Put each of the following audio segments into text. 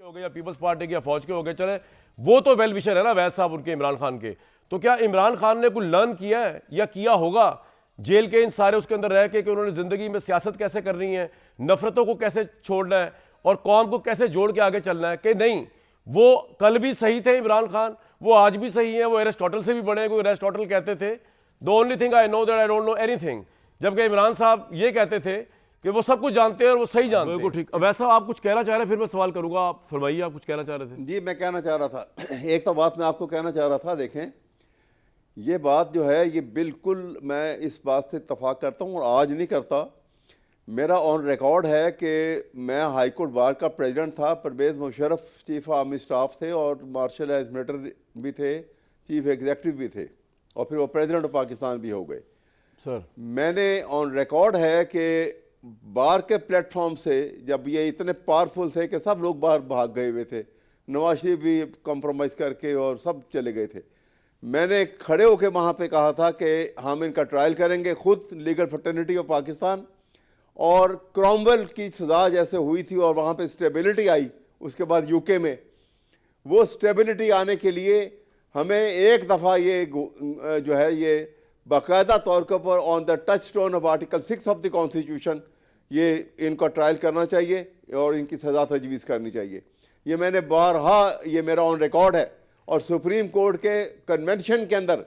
हो गए या पीपल्स पार्टी के या फौज के हो गए, चले वो तो वेल विशर है ना वैद साहब उनके, इमरान खान के। तो क्या इमरान खान ने कुछ लर्न किया है या किया होगा जेल के इन सारे उसके अंदर रह के कि उन्होंने जिंदगी में सियासत कैसे करनी है, नफरतों को कैसे छोड़ना है और कौम को कैसे जोड़ के आगे चलना है? कि नहीं, वो कल भी सही थे इमरान खान, वो आज भी सही है, वो एरिस्टोटल से भी बड़े। कोई एरिस्टोटल कहते थे the only thing I know that I don't know anything, जबकि इमरान साहब ये कहते थे कि वो सब कुछ जानते हैं और वो सही जानते हैं। ठीक, अब वैसा आप कुछ कहना चाह रहे हैं, फिर मैं सवाल करूंगा, आप फरमाइए, आप कुछ कहना चाह रहे थे। जी, मैं कहना चाह रहा था, एक तो बात मैं आपको कहना चाह रहा था, देखें ये बात जो है ये बिल्कुल मैं इस बात से इत्तफाक करता हूँ और आज नहीं करता। मेरा ऑन रिकॉर्ड है कि मैं हाई कोर्ट बार का प्रेसिडेंट था, Pervez Musharraf chief army staff थे और मार्शल एडमिनिस्ट्रेटर भी थे, चीफ एग्जीक्यूटिव भी थे और फिर वो प्रेसिडेंट ऑफ पाकिस्तान भी हो गए। सर मैंने ऑन रिकॉर्ड है कि बार के प्लेटफॉर्म से जब ये इतने पावरफुल थे कि सब लोग बाहर भाग गए हुए थे, नवाज शरीफ भी कॉम्प्रोमाइज़ करके और सब चले गए थे, मैंने खड़े होकर वहाँ पे कहा था कि हम इनका ट्रायल करेंगे, खुद लीगल फ्रेटर्निटी ऑफ पाकिस्तान। और क्रॉमवेल की सज़ा जैसे हुई थी और वहाँ पे स्टेबिलिटी आई उसके बाद यूके में, वो स्टेबिलिटी आने के लिए हमें एक दफ़ा ये जो है ये बाकायदा तौर के ऊपर on the touch stone of article 6 of the constitution ये इनका ट्रायल करना चाहिए और इनकी सज़ा तजवीज़ करनी चाहिए। ये मैंने बारहा, ये मेरा ऑन रिकॉर्ड है। और सुप्रीम कोर्ट के कन्वेंशन के अंदर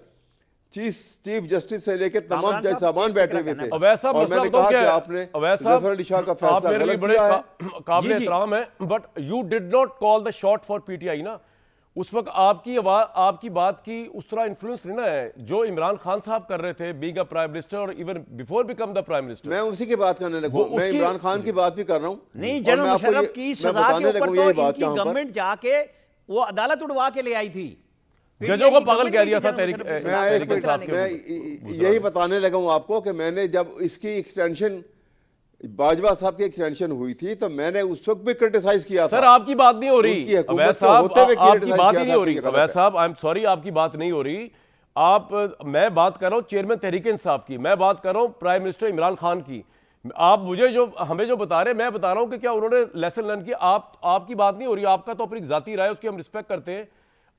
चीफ जस्टिस से लेकर तमाम जज साहबान बैठे हुए थे और मैंने कहा कि आपने ज़फर अली शाह का फैसला गलत किया है, काबिल एहतराम है, but you did not call the shot for PTI ना। उस वक्त आपकी बात की उस तरह इन्फ्लुएंस नहीं ना है जो इमरान खान साहब कर रहे थे बीइंग अ प्राइम मिनिस्टर और even before become the prime minister. मैं उसी की बात करने लगा, मैं इमरान खान की बात भी कर रहा हूँ। नहीं, जनरल मुशर्रफ की सजा के ऊपर तो इनकी गवर्नमेंट जाके वो अदालत उड़वा के ले आई थी, जजों को पागल कह दिया था मैं यही बताने लगा हूँ आपको कि मैंने जब इसकी एक्सटेंशन बाजवा साहब की एक्सटेंशन हुई थी तो मैंने उस वक्त भी क्रिटिसाइज किया था। सर आपकी बात नहीं हो रही, अवैध साहब आपकी बात ही नहीं हो रही, अवैध साहब आई एम सॉरी आपकी बात नहीं हो रही। मैं बात कर रहा हूँ चेयरमैन तहरीक इंसाफ की, मैं बात कर रहा हूँ प्राइम मिनिस्टर इमरान खान की। आप मुझे जो हमें जो बता रहे हैं, मैं बता रहा हूँ कि क्या उन्होंने लेसन लर्न किया। आपकी बात नहीं हो रही, आपका तो अपनी जाती राय, उसकी हम रिस्पेक्ट करते हैं।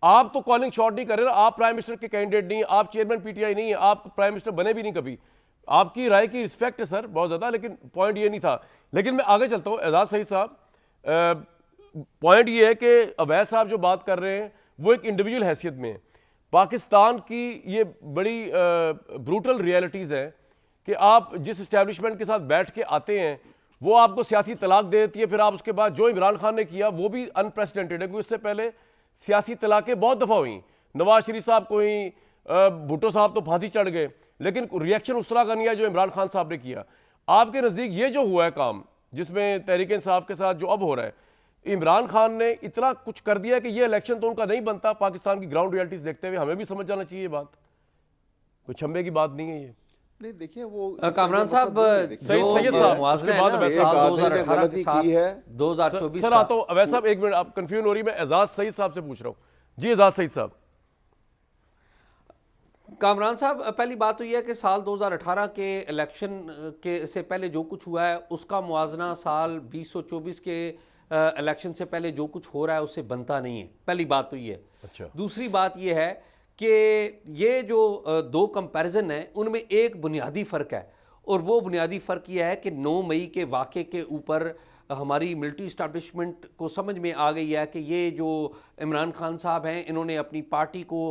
आप तो कॉलिंग शॉट नहीं कर रहे, आप प्राइम मिनिस्टर के कैंडिडेट नहीं, आप चेयरमैन पीटीआई नहीं है, आप प्राइम मिनिस्टर बने भी नहीं कभी। आपकी राय की रिस्पेक्ट है सर बहुत ज़्यादा, लेकिन पॉइंट ये नहीं था। लेकिन मैं आगे चलता हूँ, एजाज सईद साहब, पॉइंट ये है कि अवैध साहब जो बात कर रहे हैं वो एक इंडिविजुअल हैसियत में है। पाकिस्तान की ये बड़ी ब्रूटल रियलिटीज़ है कि आप जिस इस्टेब्लिशमेंट के साथ बैठ के आते हैं वो आपको सियासी तलाक दे देती है, फिर आप उसके बाद जो इमरान खान ने किया वो भी अनप्रेसिडेंटेड है, क्योंकि इससे पहले सियासी तलाक़ें बहुत दफ़ा हुई। नवाज शरीफ साहब को ही, भुट्टो साहब तो फांसी चढ़ गए, लेकिन रिएक्शन उस तरह का नहीं है जो इमरान खान साहब ने किया। आपके नज़दीक ये जो हुआ है काम जिसमें तहरीक इंसाफ के साथ जो अब हो रहा है, इमरान खान ने इतना कुछ कर दिया कि ये इलेक्शन तो उनका नहीं बनता। पाकिस्तान की ग्राउंड रियलिटीज़ देखते हुए हमें भी समझ जाना चाहिए बात, कोई छंबे की बात नहीं है ये। नहीं देखिए वो कामरान साहब सर आता हूँ अवैध साहब, एक मिनट, आप कंफ्यूज हो रही, मैं एजाज सईद साहब से पूछ रहा हूँ। जी एजाज सईद साहब। कामरान साहब, पहली बात तो यह है कि साल 2018 के इलेक्शन के से पहले जो कुछ हुआ है उसका मुआवजा साल 2024 के इलेक्शन से पहले जो कुछ हो रहा है उससे बनता नहीं है। पहली बात तो ये है। अच्छा, दूसरी दूसरी बात ये है कि ये जो दो कंपैरिजन है उनमें एक बुनियादी फ़र्क है, और वो बुनियादी फ़र्क ये है कि 9 मई के वाक़े के ऊपर हमारी मिलिट्री इस्टेब्लिशमेंट को समझ में आ गई है कि ये जो इमरान खान साहब हैं इन्होंने अपनी पार्टी को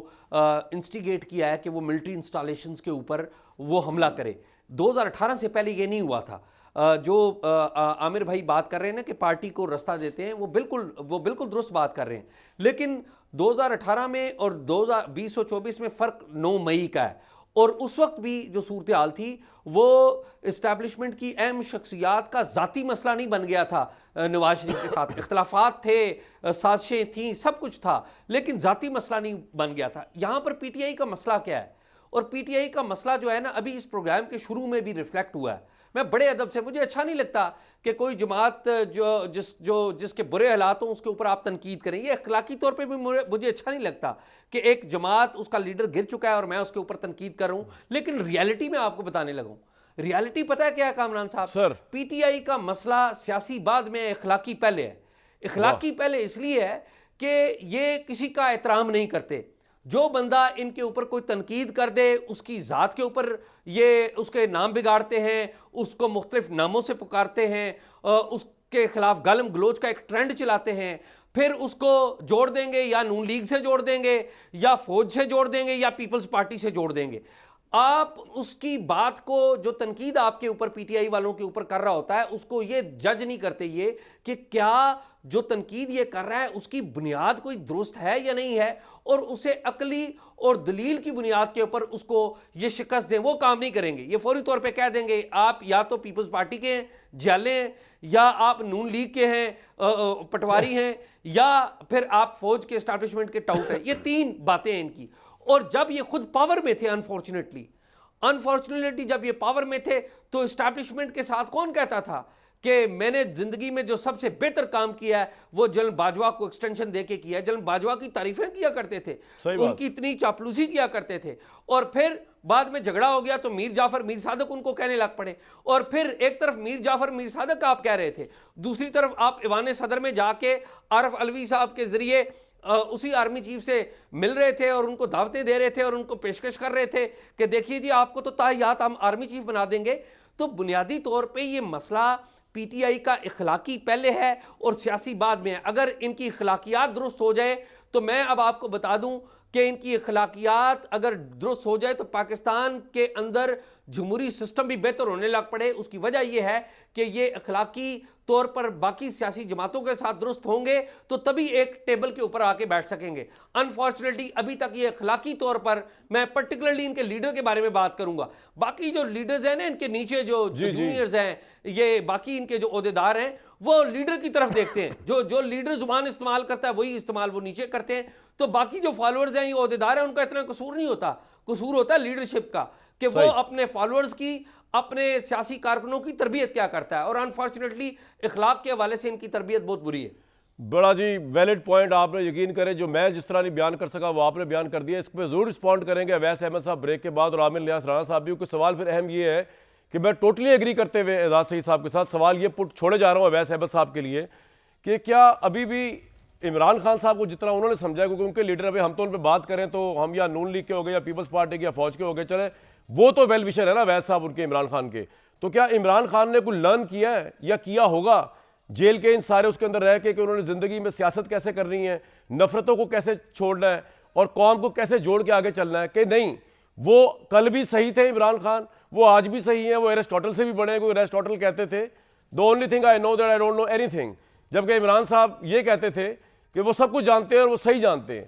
इंस्टिगेट किया है कि वो मिलिट्री इंस्टॉलेशंस के ऊपर वो हमला करे। 2018 से पहले ये नहीं हुआ था। जो आमिर भाई बात कर रहे हैं ना कि पार्टी को रास्ता देते हैं, वो बिल्कुल दुरुस्त बात कर रहे हैं, लेकिन 2018 में और 2024 में फ़र्क 9 मई का है। और उस वक्त भी जो सूरत हाल थी वो इस्टेब्लिशमेंट की अहम शख्सियात का ज़ाती मसला नहीं बन गया था। नवाज शरीफ के साथ इख्तलाफात थे, साजिशें थीं, सब कुछ था, लेकिन ज़ाती मसला नहीं बन गया था। यहाँ पर पीटीआई का मसला क्या है, और पीटीआई का मसला जो है ना अभी इस प्रोग्राम के शुरू में भी रिफ्लेक्ट हुआ है। मैं बड़े अदब से, मुझे अच्छा नहीं लगता कि कोई जमात जिसके बुरे हालात हों उसके ऊपर आप तनकीद करें, ये अखलाकी तौर पे भी मुझे अच्छा नहीं लगता कि एक जमात उसका लीडर गिर चुका है और मैं उसके ऊपर तनकीद कर रहा हूँ। लेकिन रियलिटी में आपको बताने लगा हूँ, रियलिटी पता है क्या है कामरान साहब? सर, पीटीआई का मसला सियासी बाद में, अखलाकी पहले है। इखलाकी पहले इसलिए है कि ये किसी का एहतराम नहीं करते। जो बंदा इनके ऊपर कोई तनकीद कर दे, उसकी ज़ात के ऊपर ये उसके नाम बिगाड़ते हैं, उसको मुख्तलिफ नामों से पुकारते हैं, उसके खिलाफ गालम गलोच का एक ट्रेंड चलाते हैं, फिर उसको जोड़ देंगे या नून लीग से जोड़ देंगे या फौज से जोड़ देंगे या पीपल्स पार्टी से जोड़ देंगे। आप उसकी बात को, जो तनकीद आपके ऊपर पीटीआई वालों के ऊपर कर रहा होता है, उसको ये जज नहीं करते ये कि क्या जो तनकीद ये कर रहा है उसकी बुनियाद कोई दुरुस्त है या नहीं है, और उसे अकली और दलील की बुनियाद के ऊपर उसको ये शिकस्त दें। वो काम नहीं करेंगे, ये फौरी तौर पे कह देंगे आप या तो पीपल्स पार्टी के हैं, जाले हैं, या आप नून लीग के हैं, पटवारी हैं, या फिर आप फौज के एस्टैब्लिशमेंट के टाउट हैं। ये तीन बातें हैं इनकी। और जब ये खुद पावर में थे, अनफॉर्चुनेटली जब ये पावर में थे, तो एस्टैब्लिशमेंट के साथ कौन कहता था कि मैंने जिंदगी में जो सबसे बेहतर काम किया है वो जनरल बाजवा को एक्सटेंशन देके किया है। जनरल बाजवा की तारीफें किया करते थे, उनकी इतनी चापलूसी किया करते थे, और फिर बाद में झगड़ा हो गया तो मीर जाफर मीर सादक उनको कहने लग पड़े। और फिर एक तरफ मीर जाफर मीर सादक आप कह रहे थे, दूसरी तरफ आप ईवान सदर में जाके आरफ अलवी साहब के जरिए उसी आर्मी चीफ से मिल रहे थे और उनको दावतें दे रहे थे और उनको पेशकश कर रहे थे कि देखिए जी आपको तो ताहियात हम आर्मी चीफ बना देंगे। तो बुनियादी तौर पे ये मसला पीटीआई का इखलाकी पहले है और सियासी बाद में है। अगर इनकी इखलाकियात दुरुस्त हो जाए, तो मैं अब आपको बता दूं कि इनकी इखलाकियात अगर दुरुस्त हो जाए तो पाकिस्तान के अंदर जमहूरी सिस्टम भी बेहतर होने लग पड़े। उसकी वजह यह है कि ये इखलाकी तौर पर बाकी सियासी जमातों के साथ दुरुस्त होंगे तो तभी एक टेबल के ऊपर आके बैठ सकेंगे। अनफॉर्चुनेटली अभी तक ये इखलाकी तौर पर, मैं पर्टिकुलरली इनके लीडर के बारे में बात करूंगा, बाकी जो लीडर्स हैं ना इनके नीचे जो जूनियर्स हैं, ये बाकी इनके जो ओहदेदार हैं, वो लीडर की तरफ देखते हैं। जो लीडर जुबान इस्तेमाल करता है वही इस्तेमाल वो नीचे करते हैं। तो बाकी जो फॉलोअर्स हैं, ये ओहदेदार हैं, उनका इतना कसूर नहीं होता। कसूर होता है लीडरशिप का कि वो अपने फॉलोअर्स की, अपने सियासी कारकुनों की तरबियत क्या करता है। और अनफॉर्चुनेटली इखलाक के हवाले से इनकी तरबियत बहुत बुरी है। बड़ा जी वैलिड पॉइंट आपने, यकीन करें जो मैं जिस तरह नहीं बयान कर सका वो आपने बयान कर दिया। इस पर जरूर रिस्पॉन्ड करेंगे अवैस अहमद साहब ब्रेक के बाद, और आमिर लियास राणा साहब भी। कुछ सवाल फिर अहम ये है कि मैं टोटली एग्री करते हुए एजाज सईद साहब के साथ सवाल ये पुट छोड़े जा रहा हूँ अवैस अहमद साहब के लिए कि क्या अभी भी इमरान खान साहब को जितना उन्होंने समझा, क्योंकि उनके लीडर, अभी हम तो उन पर बात करें तो हम या नून लीग के हो गए या पीपल्स पार्टी के या फौज के हो गए, चले वो तो वेल विशर है ना अवैस साहब उनके, इमरान खान के। तो क्या इमरान खान ने कुछ लर्न किया है या किया होगा जेल के इन सारे उसके अंदर रह के, कि उन्होंने जिंदगी में सियासत कैसे करनी है, नफरतों को कैसे छोड़ना है और कौम को कैसे जोड़ के आगे चलना है? कि नहीं, वो कल भी सही थे इमरान खान, वो आज भी सही है, वो एरिस्टोटल से भी बड़े। कोई एरिस्टोटल कहते थे the only thing I know that I don't know anything, जबकि इमरान साहब ये कहते थे कि वो सब कुछ जानते हैं और वो सही जानते हैं।